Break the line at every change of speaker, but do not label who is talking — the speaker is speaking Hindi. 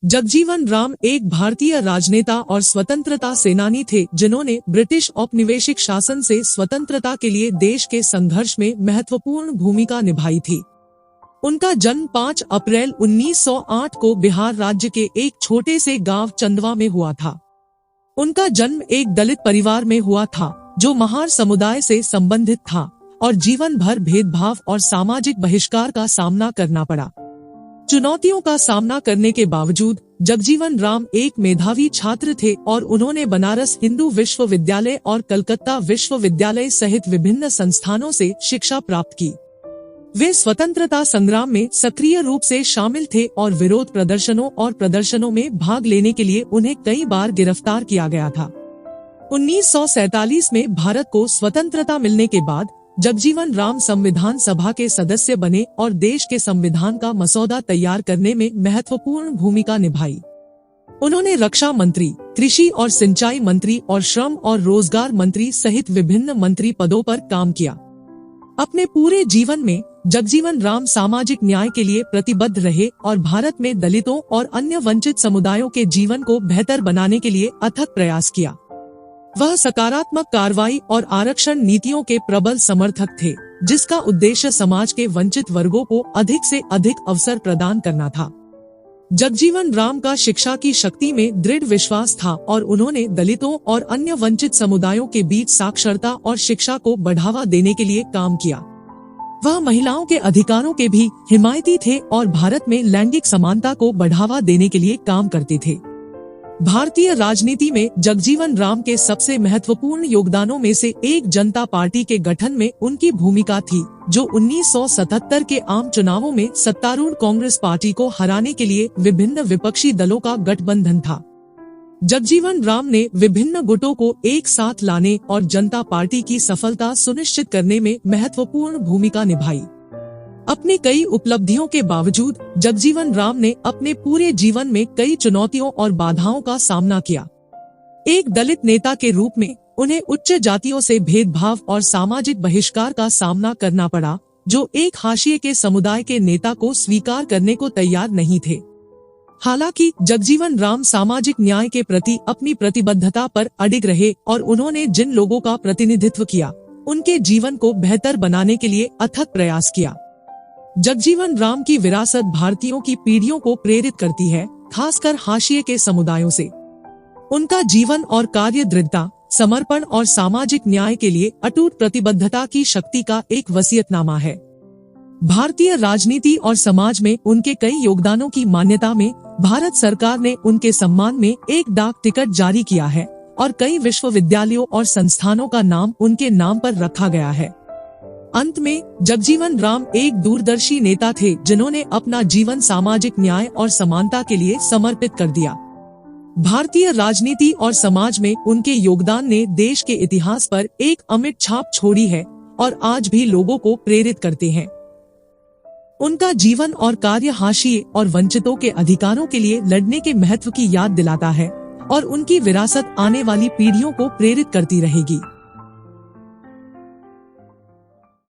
जगजीवन राम एक भारतीय राजनेता और स्वतंत्रता सेनानी थे जिन्होंने ब्रिटिश औपनिवेशिक शासन से स्वतंत्रता के लिए देश के संघर्ष में महत्वपूर्ण भूमिका निभाई थी। उनका जन्म 5 अप्रैल 1908 को बिहार राज्य के एक छोटे से गांव चंदवा में हुआ था। उनका जन्म एक दलित परिवार में हुआ था जो महार समुदाय से संबंधित था और जीवन भर भेदभाव और सामाजिक बहिष्कार का सामना करना पड़ा। चुनौतियों का सामना करने के बावजूद जगजीवन राम एक मेधावी छात्र थे और उन्होंने बनारस हिंदू विश्वविद्यालय और कलकत्ता विश्वविद्यालय सहित विभिन्न संस्थानों से शिक्षा प्राप्त की। वे स्वतंत्रता संग्राम में सक्रिय रूप से शामिल थे और विरोध प्रदर्शनों में भाग लेने के लिए उन्हें कई बार गिरफ्तार किया गया था। 1947 में भारत को स्वतंत्रता मिलने के बाद जगजीवन राम संविधान सभा के सदस्य बने और देश के संविधान का मसौदा तैयार करने में महत्वपूर्ण भूमिका निभाई। उन्होंने रक्षा मंत्री, कृषि और सिंचाई मंत्री और श्रम और रोजगार मंत्री सहित विभिन्न मंत्री पदों पर काम किया। अपने पूरे जीवन में जगजीवन राम सामाजिक न्याय के लिए प्रतिबद्ध रहे और भारत में दलितों और अन्य वंचित समुदायों के जीवन को बेहतर बनाने के लिए अथक प्रयास किया। वह सकारात्मक कार्रवाई और आरक्षण नीतियों के प्रबल समर्थक थे, जिसका उद्देश्य समाज के वंचित वर्गों को अधिक से अधिक अवसर प्रदान करना था। जगजीवन राम का शिक्षा की शक्ति में दृढ़ विश्वास था और उन्होंने दलितों और अन्य वंचित समुदायों के बीच साक्षरता और शिक्षा को बढ़ावा देने के लिए काम किया। वह महिलाओं के अधिकारों के भी हिमायती थे और भारत में लैंगिक समानता को बढ़ावा देने के लिए काम करते थे। भारतीय राजनीति में जगजीवन राम के सबसे महत्वपूर्ण योगदानों में से एक जनता पार्टी के गठन में उनकी भूमिका थी, जो 1977 के आम चुनावों में सत्तारूढ़ कांग्रेस पार्टी को हराने के लिए विभिन्न विपक्षी दलों का गठबंधन था। जगजीवन राम ने विभिन्न गुटों को एक साथ लाने और जनता पार्टी की सफलता सुनिश्चित करने में महत्वपूर्ण भूमिका निभाई। अपनी कई उपलब्धियों के बावजूद जगजीवन राम ने अपने पूरे जीवन में कई चुनौतियों और बाधाओं का सामना किया। एक दलित नेता के रूप में उन्हें उच्च जातियों से भेदभाव और सामाजिक बहिष्कार का सामना करना पड़ा, जो एक हाशिए के समुदाय के नेता को स्वीकार करने को तैयार नहीं थे। हालांकि जगजीवन राम सामाजिक न्याय के प्रति अपनी प्रतिबद्धता पर अडिग रहे और उन्होंने जिन लोगों का प्रतिनिधित्व किया, उनके जीवन को बेहतर बनाने के लिए अथक प्रयास किया। जगजीवन राम की विरासत भारतीयों की पीढ़ियों को प्रेरित करती है, खासकर हाशिए के समुदायों से। उनका जीवन और कार्य दृढ़ता, समर्पण और सामाजिक न्याय के लिए अटूट प्रतिबद्धता की शक्ति का एक वसीयतनामा है। भारतीय राजनीति और समाज में उनके कई योगदानों की मान्यता में भारत सरकार ने उनके सम्मान में एक डाक टिकट जारी किया है और कई विश्वविद्यालयों और संस्थानों का नाम उनके नाम पर रखा गया है। अंत में जगजीवन राम एक दूरदर्शी नेता थे जिन्होंने अपना जीवन सामाजिक न्याय और समानता के लिए समर्पित कर दिया। भारतीय राजनीति और समाज में उनके योगदान ने देश के इतिहास पर एक अमिट छाप छोड़ी है और आज भी लोगों को प्रेरित करते हैं। उनका जीवन और कार्य हाशिए और वंचितों के अधिकारों के लिए लड़ने के महत्व की याद दिलाता है और उनकी विरासत आने वाली पीढ़ियों को प्रेरित करती रहेगी।